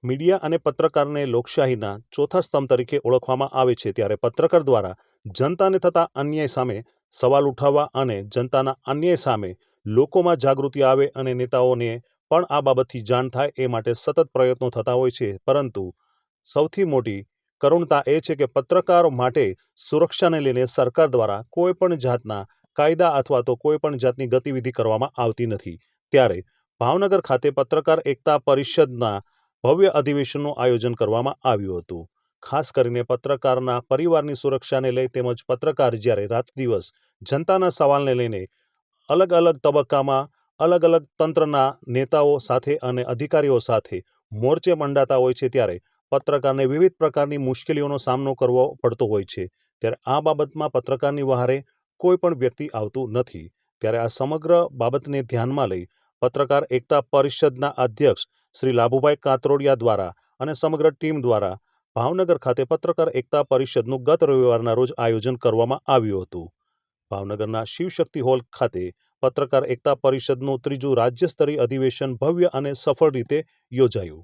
Media અને પત્રકારને લોકશાહીના ચોથા સ્તંભ તરીકે ઓળખવામાં આવે છે, ત્યારે પત્રકાર દ્વારા જનતાને થતા અન્યાય સામે સવાલ ઉઠાવવા અને જનતાના અન્યાય સામે લોકોમાં જાગૃતિ આવે અને નેતાઓને પણ આ બાબતથી જાણ થાય એ માટે સતત પ્રયત્નો થતા હોય છે. પરંતુ સૌથી મોટી કરુણતા એ છે કે પત્રકારો માટે સુરક્ષાને લઈને સરકાર દ્વારા કોઈ પણ જાતના કાયદા અથવા તો કોઈ પણ જાતની ગતિવિધિ કરવામાં આવતી નથી. ત્યારે ભાવનગર ખાતે પત્રકાર એકતા પરિષદના ભવ્ય અધિવેશનનું આયોજન કરવામાં આવ્યું હતું. ખાસ કરીને પત્રકારના પરિવારની સુરક્ષાને લઈ તેમજ પત્રકાર જ્યારે રાત દિવસ જનતાના સવાલને લઈને અલગ અલગ તબક્કામાં અલગ અલગ તંત્રના નેતાઓ સાથે અને અધિકારીઓ સાથે મોરચે મંડાતા હોય છે, ત્યારે પત્રકારને વિવિધ પ્રકારની મુશ્કેલીઓનો સામનો કરવો પડતો હોય છે. ત્યારે આ બાબતમાં પત્રકારની વહારે કોઈ પણ વ્યક્તિ આવતું નથી. ત્યારે આ સમગ્ર બાબતને ધ્યાનમાં લઈ પત્રકાર એકતા પરિષદના અધ્યક્ષ શ્રી લાભુભાઈ કાતરોડિયા દ્વારા અને સમગ્ર ટીમ દ્વારા ભાવનગર ખાતે પત્રકાર એકતા પરિષદનું ગત રવિવારના રોજ આયોજન કરવામાં આવ્યું હતું. ભાવનગરના શિવશક્તિ હોલ ખાતે પત્રકાર એકતા પરિષદનું ત્રીજું રાજ્ય સ્તરીય અધિવેશન ભવ્ય અને સફળ રીતે યોજાયું.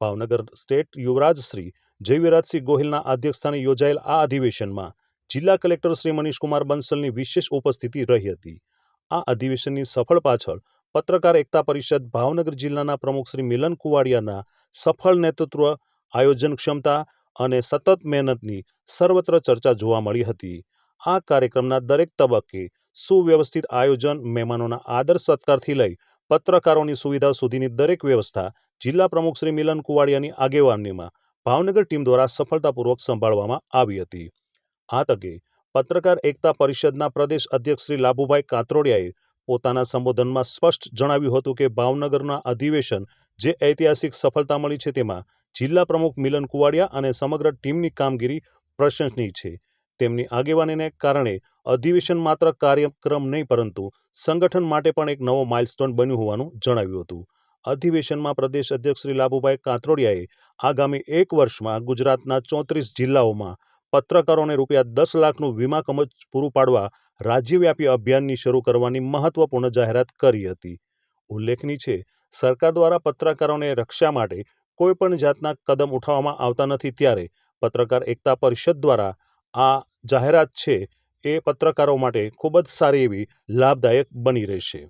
ભાવનગર સ્ટેટ યુવરાજ શ્રી જયવિરાજસિંહ ગોહિલના અધ્યક્ષસ્થાને યોજાયેલ આ અધિવેશનમાં જિલ્લા કલેક્ટર શ્રી મનીષકુમાર બંસલની વિશેષ ઉપસ્થિતિ રહી હતી. આ અધિવેશનની સફળ પાછળ પત્રકાર એકતા પરિષદ ભાવનગર જિલ્લાના પ્રમુખ શ્રી મિલન કુવાડિયાના સફળ નેતૃત્વ, આયોજન ક્ષમતા અને સતત મહેનતની સર્વત્ર ચર્ચા જોવા મળી હતી. આ કાર્યક્રમના દરેક તબક્કે સુવ્યવસ્થિત આયોજન, મહેમાનોના આદર સત્કારથી લઈ પત્રકારોની સુવિધા સુધીની દરેક વ્યવસ્થા જિલ્લા પ્રમુખ શ્રી મિલન કુવાડિયાની આગેવાનીમાં ભાવનગર ટીમ દ્વારા સફળતાપૂર્વક સંભાળવામાં આવી હતી. આ તકે પત્રકાર એકતા પરિષદના પ્રદેશ અધ્યક્ષ શ્રી લાભુભાઈ કાતરોડિયાએ પોતાના સંબોધનમાં સ્પષ્ટ જણાવ્યું હતું કે ભાવનગરના અધિવેશન જે ઐતિહાસિક સફળતા મળી છે તેમાં જિલ્લા પ્રમુખ મિલન કુવાડિયા અને સમગ્ર ટીમની કામગીરી પ્રશંસનીય છે. તેમની આગેવાનીને કારણે અધિવેશન માત્ર કાર્યક્રમ નહીં પરંતુ સંગઠન માટે પણ એક નવો માઇલસ્ટોન બન્યું હોવાનું જણાવ્યું હતું. અધિવેશનમાં પ્રદેશ અધ્યક્ષ શ્રી લાભુભાઈ કાતરોડિયાએ આગામી એક વર્ષમાં ગુજરાતના 34 જિલ્લાઓમાં પત્રકારોને ₹10 લાખનું વીમા કવચ પૂરું પાડવા રાજ્યવ્યાપી અભિયાનની શરૂ કરવાની મહત્વપૂર્ણ જાહેરાત કરી હતી. ઉલ્લેખનીય છે, સરકાર દ્વારા પત્રકારોને રક્ષા માટે કોઈ પણ જાતના કદમ ઉઠાવવામાં આવતા નથી, ત્યારે પત્રકાર એકતા પરિષદ દ્વારા આ જાહેરાત છે એ પત્રકારો માટે ખૂબ જ સારી એવી લાભદાયક બની રહેશે.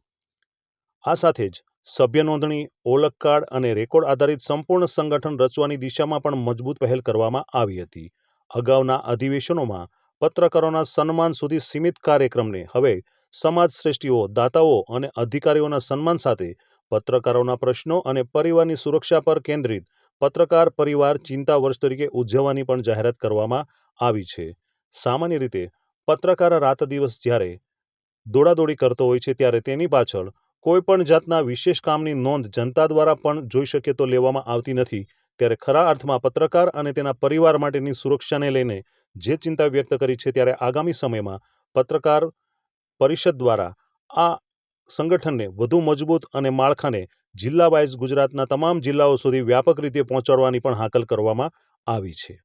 આ સાથે જ સભ્ય નોંધણી, ઓળખ કાર્ડ અને રેકોર્ડ આધારિત સંપૂર્ણ સંગઠન રચવાની દિશામાં પણ મજબૂત પહેલ કરવામાં આવી હતી. અગાઉના અધિવેશનોમાં પત્રકારોના સન્માન સુધી સીમિત કાર્યક્રમને હવે સમાજ શ્રેષ્ઠીઓ, દાતાઓ અને અધિકારીઓના સન્માન સાથે પત્રકારોના પ્રશ્નો અને પરિવારની સુરક્ષા પર કેન્દ્રિત પત્રકાર પરિવાર ચિંતા વર્ષ તરીકે ઉજવવાની પણ જાહેરાત કરવામાં આવી છે. સામાન્ય રીતે પત્રકાર રાત દિવસ જ્યારે દોડાદોડી કરતો હોય છે, ત્યારે તેની પાછળ કોઈ પણ જાતના વિશેષ કામની નોંધ જનતા દ્વારા પણ જોઈ શકે તો લેવામાં આવતી નથી. ત્યારે ખરા અર્થમાં પત્રકાર અને તેના પરિવાર માટેની સુરક્ષાને લઈને જે ચિંતા વ્યક્ત કરી છે, ત્યારે આગામી સમયમાં પત્રકાર પરિષદ દ્વારા આ સંગઠનને વધુ મજબૂત અને માળખાને જિલ્લા વાઇઝ ગુજરાતના તમામ જિલ્લાઓ સુધી વ્યાપક રીતે પહોંચાડવાની પણ હાકલ કરવામાં આવી છે.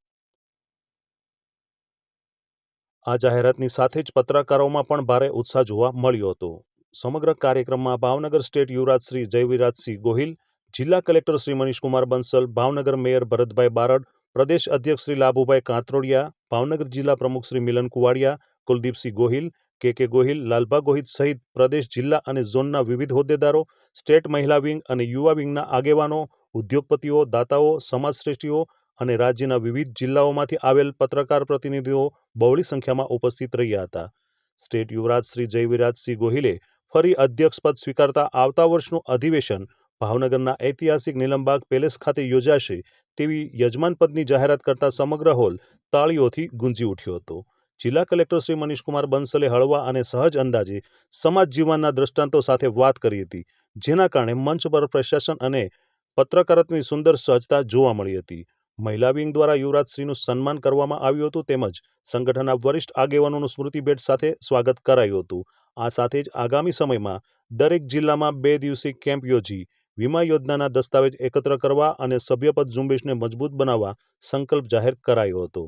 આ જાહેરાતની સાથે જ પત્રકારોમાં પણ ભારે ઉત્સાહ જોવા મળ્યો હતો. સમગ્ર કાર્યક્રમમાં ભાવનગર સ્ટેટ યુવરાજ શ્રી જયવિરાજસિંહ ગોહિલ, જિલ્લા કલેક્ટર શ્રી મનીષકુમાર બંસલ, ભાવનગર મેયર ભરતભાઈ બારડ, પ્રદેશ અધ્યક્ષ શ્રી લાભુભાઈ કાતરોડિયા, ભાવનગર જિલ્લા પ્રમુખ શ્રી મિલન કુવાડિયા, કુલદીપસિંહ ગોહિલ, કે ગોહિલ, લાલભા ગોહિલ સહિત પ્રદેશ, જિલ્લા અને ઝોનના વિવિધ હોદ્દેદારો, સ્ટેટ મહિલા વિંગ અને યુવા વિંગના આગેવાનો, ઉદ્યોગપતિઓ, દાતાઓ, સમાજ શ્રેષ્ઠીઓ અને રાજ્યના વિવિધ જિલ્લાઓમાંથી આવેલ પત્રકાર પ્રતિનિધિઓ બહોળી સંખ્યામાં ઉપસ્થિત રહ્યા હતા. સ્ટેટ યુવરાજ શ્રી જયવિરાજસિંહ ગોહિલે ફરી અધ્યક્ષપદ સ્વીકારતા આવતા વર્ષનું અધિવેશન ભાવનગરના ઐતિહાસિક નીલમબાગ પેલેસ ખાતે યોજાશે તેવી યજમાનપદની જાહેરાત કરતા સમગ્ર હોલ તાળીઓથી ગુંજી ઉઠ્યો હતો. જિલ્લા કલેક્ટર શ્રી મનીષકુમાર બંસલે હળવા અને સહજ અંદાજે સમાજ જીવનના દ્રષ્ટાંતો સાથે વાત કરી હતી, જેના કારણે મંચ પર પ્રશાસન અને પત્રકારત્વની સુંદર સહજતા જોવા મળી હતી. મહિલા વિંગ દ્વારા યુવરાજશ્રીનું સન્માન કરવામાં આવ્યું હતું, તેમજ સંગઠનના વરિષ્ઠ આગેવાનોનું સ્મૃતિભેટ સાથે સ્વાગત કરાયું હતું. આ સાથે જ આગામી સમયમાં દરેક જિલ્લામાં 2 દિવસીય કેમ્પ યોજી વીમા યોજનાના દસ્તાવેજ એકત્ર કરવા અને સભ્યપદ ઝુંબેશને મજબૂત બનાવવા સંકલ્પ જાહેર કરાયો હતો.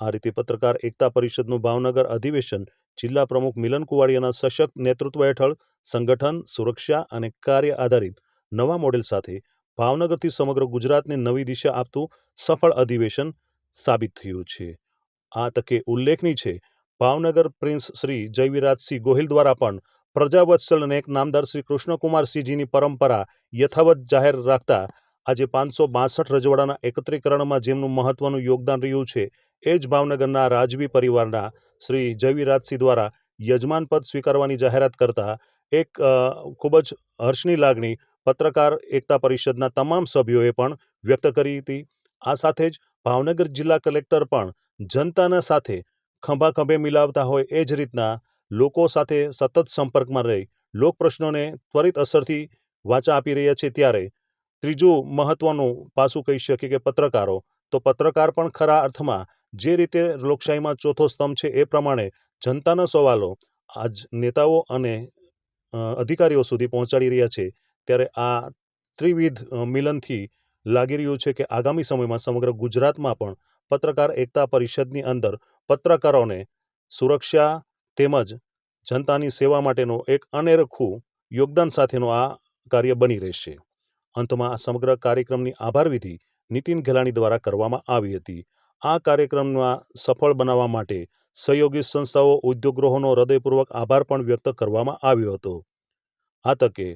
આ રીતે પત્રકાર એકતા પરિષદનું ભાવનગર અધિવેશન જિલ્લા પ્રમુખ મિલન કુવાડિયાના સશક્ત નેતૃત્વ હેઠળ સંગઠન, સુરક્ષા અને કાર્ય આધારિત નવા મોડેલ સાથે ભાવનગરથી સમગ્ર ગુજરાતને નવી દિશા આપતું સફળ અધિવેશન સાબિત થયું છે. આ તકે ઉલ્લેખનીય છે, ભાવનગર પ્રિન્સ શ્રી જયવિરાજસિંહ ગોહિલ દ્વારા પણ પ્રજાવત્સલ અને એક નામદાર શ્રી કૃષ્ણકુમારસિંહજીની પરંપરા યથાવત જાહેર રાખતા આજે 562 રજવાડાના એકત્રીકરણમાં જેમનું મહત્વનું યોગદાન રહ્યું છે, એ જ ભાવનગરના રાજવી પરિવારના શ્રી જયવિરાજસિંહ દ્વારા યજમાનપદ સ્વીકારવાની જાહેરાત કરતા એક ખૂબ જ હર્ષની લાગણી પત્રકાર એકતા પરિષદના તમામ સભ્યોએ પણ વ્યક્ત કરી હતી. આ સાથે જ ભાવનગર જિલ્લા કલેક્ટર પણ જનતાના સાથે ખભાખભે મિલાવતા હોય એ જ રીતના લોકો સાથે સતત સંપર્કમાં રહી લોકપ્રશ્નોને ત્વરિત અસરથી વાચા આપી રહ્યા છે. ત્યારે ત્રીજું મહત્વનું પાસું કહી શકીએ કે પત્રકારો, તો પત્રકાર પણ ખરા અર્થમાં જે રીતે લોકશાહીમાં ચોથો સ્તંભ છે એ પ્રમાણે જનતાના સવાલો આજ નેતાઓ અને અધિકારીઓ સુધી પહોંચાડી રહ્યા છે. ત્યારે આ ત્રિવિધ મિલનથી લાગી રહ્યું છે કે આગામી સમયમાં સમગ્ર ગુજરાતમાં પણ પત્રકાર એકતા પરિષદની અંદર પત્રકારોને સુરક્ષા તેમજ જનતાની સેવા માટેનું એક અનેરખું યોગદાન સાથેનું આ કાર્ય બની રહેશે. અંતમાં આ સમગ્ર કાર્યક્રમની આભાર વિધિ નીતિન ઘેલાણી દ્વારા કરવામાં આવી હતી. આ કાર્યક્રમમાં સફળ બનાવવા માટે સહયોગી સંસ્થાઓ, ઉદ્યોગગૃહોનો હૃદયપૂર્વક આભાર પણ વ્યક્ત કરવામાં આવ્યો હતો. આ તકે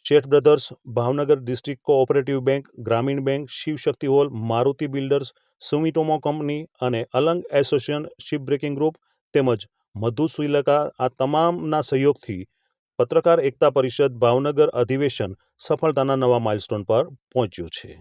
Sheth brothers, Bhavnagar district cooperative bank, Gramin bank, Shivshakti hall, Maruti builders, Sumitomo company અને અલંગ એસોસિએશન શિપબ્રેકિંગ ગ્રુપ તેમજ મધુ શ્રીલંકા આ તમામના સહયોગથી પત્રકાર એકતા પરિષદ ભાવનગર અધિવેશન સફળતાના નવા માઇલસ્ટોન પર પહોંચ્યું છે.